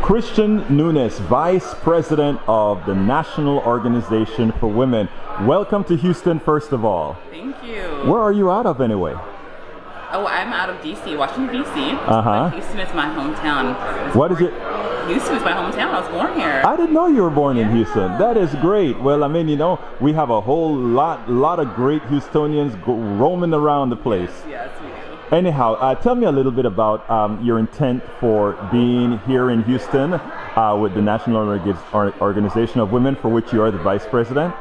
Christian Nunes, Vice President of the National Organization for Women. Welcome to Houston, first of all. Thank you. Where are you out of anyway? Oh, I'm out of D.C., Washington, D.C. Uh-huh. Houston is my hometown. What is it? Houston is my hometown. I was born here. I didn't know you were born in Houston. That is great. Well, I mean, you know, we have a whole lot of great Houstonians roaming around the place. Yes, we do. Anyhow, tell me a little bit about your intent for being here in Houston with the National Organization of Women, for which you are the Vice President.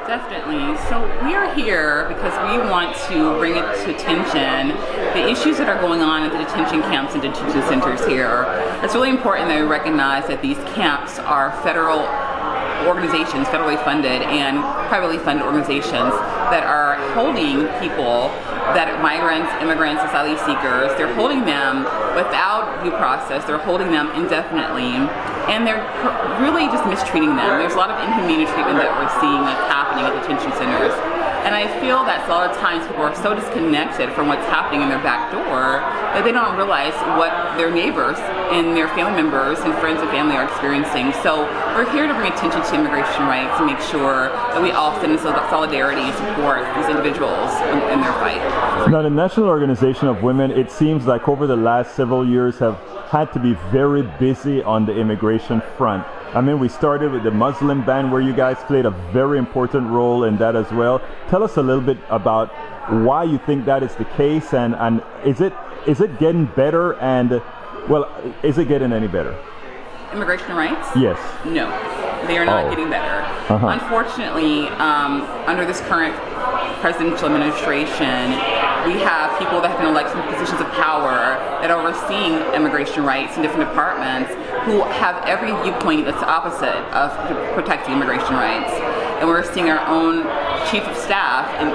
Definitely. So we are here because we want to bring it to attention the issues that are going on at the detention camps and detention centers here. It's really important that we recognize that these camps are federal organizations, federally funded and privately funded organizations that are holding people that are migrants, immigrants, asylum seekers. They're holding them without due process. They're holding them indefinitely, and they're really just mistreating them. There's a lot of inhumane treatment that we're seeing that's happening at detention centers. And I feel that a lot of times people are so disconnected from what's happening in their back door that they don't realize what their neighbors and their family members and friends and family are experiencing. So we're here to bring attention to immigration rights and make sure that we all stand in solidarity and support these individuals in their fight. Now, the National Organization of Women, it seems like over the last several years have had to be very busy on the immigration front. I mean, we started with the Muslim ban, where you guys played a very important role in that as well. Tell us a little bit about why you think that is the case, and is it getting better, and well, is it getting any better? Immigration rights? Yes. No, they are not getting better. Uh-huh. Unfortunately, under this current presidential administration, we have people that have been elected in positions of power that are overseeing immigration rights in different departments who have every viewpoint that's opposite of protecting immigration rights. And we're seeing our own chief of staff and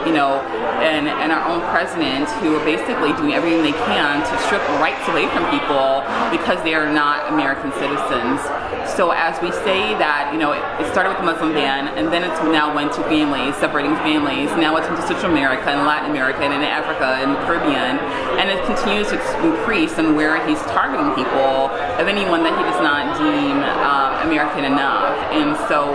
our own president who are basically doing everything they can to strip rights away from people because they are not American citizens. So as we say that, it started with the Muslim ban, and then it's now went to families, separating families. Now it's into Central America and Latin America and in Africa and the Caribbean, and it continues to increase in where he's targeting people of anyone that he does not deem American enough. And so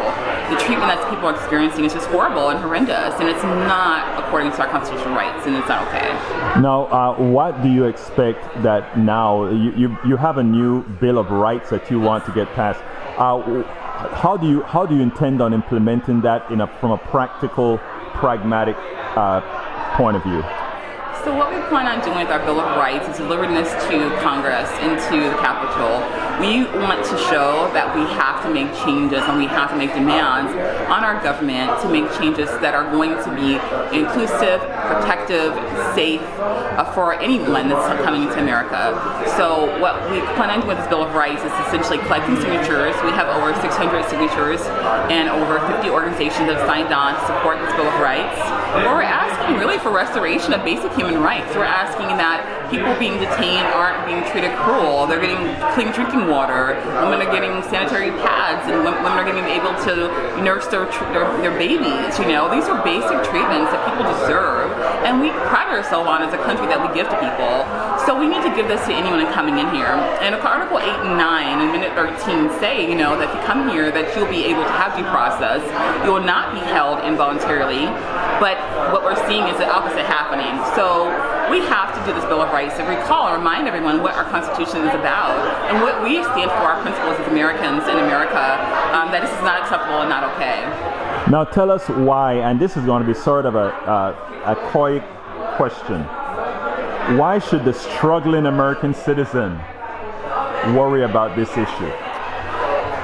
the treatment that people are experiencing is just horrible and horrendous, and it's not according to our constitutional rights, and it's not okay. Now, what do you expect that now you have a new Bill of Rights that you want to get passed? How do you intend on implementing that from a practical, pragmatic point of view? So what we plan on doing with our Bill of Rights is delivering this to Congress and to the Capitol. We want to show that we have to make changes and we have to make demands on our government to make changes that are going to be inclusive, protective, safe for anyone that's coming into America. So what we plan on doing with this Bill of Rights is essentially collecting signatures. We have over 600 signatures and over 50 organizations that have signed on to support this Bill of Rights. We're asking really for restoration of basic human rights. We're asking that people being detained aren't being treated cruel. They're getting clean drinking water. Women are getting sanitary pads, and women are getting able to nurse their babies. These are basic treatments that people deserve, and we pride ourselves on as a country that we give to people. So we need to give this to anyone coming in here. And Article 8 and 9 and Minute 13 say, that if you come here, that you'll be able to have due process. You will not be held involuntarily. But what we're seeing is the opposite happening. So we have to do this Bill of Rights to recall and remind everyone what our Constitution is about and what we stand for, our principles as Americans in America, that this is not acceptable and not okay. Now tell us why, and this is going to be sort of a coy question. Why should the struggling American citizen worry about this issue?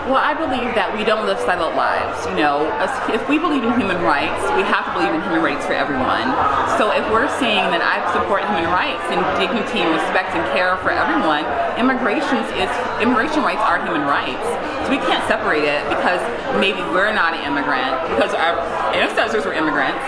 Well, I believe that we don't live siloed lives. If we believe in human rights, we have to believe in human rights for everyone. So if we're saying that I support human rights and dignity and respect and care for everyone, immigration rights are human rights. So we can't separate it because maybe we're not an immigrant, because our ancestors were immigrants.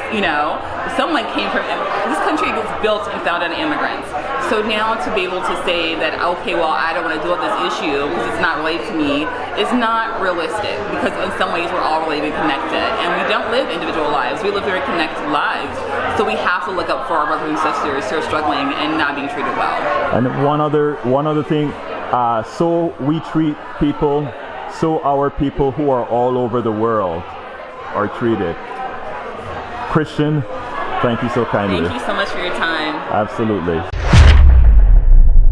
Someone came from this country was built and founded on immigrants. So now to be able to say that, okay, well, I don't want to deal with this issue because it's not related to me, is not realistic, because in some ways we're all related and connected, and we don't live individual lives, we live very connected lives. So we have to look up for our brothers and sisters who are struggling and not being treated well. And one other thing, so we treat people, so our people who are all over the world are treated. Christian, thank you so kindly. Thank you so much for your time. Absolutely.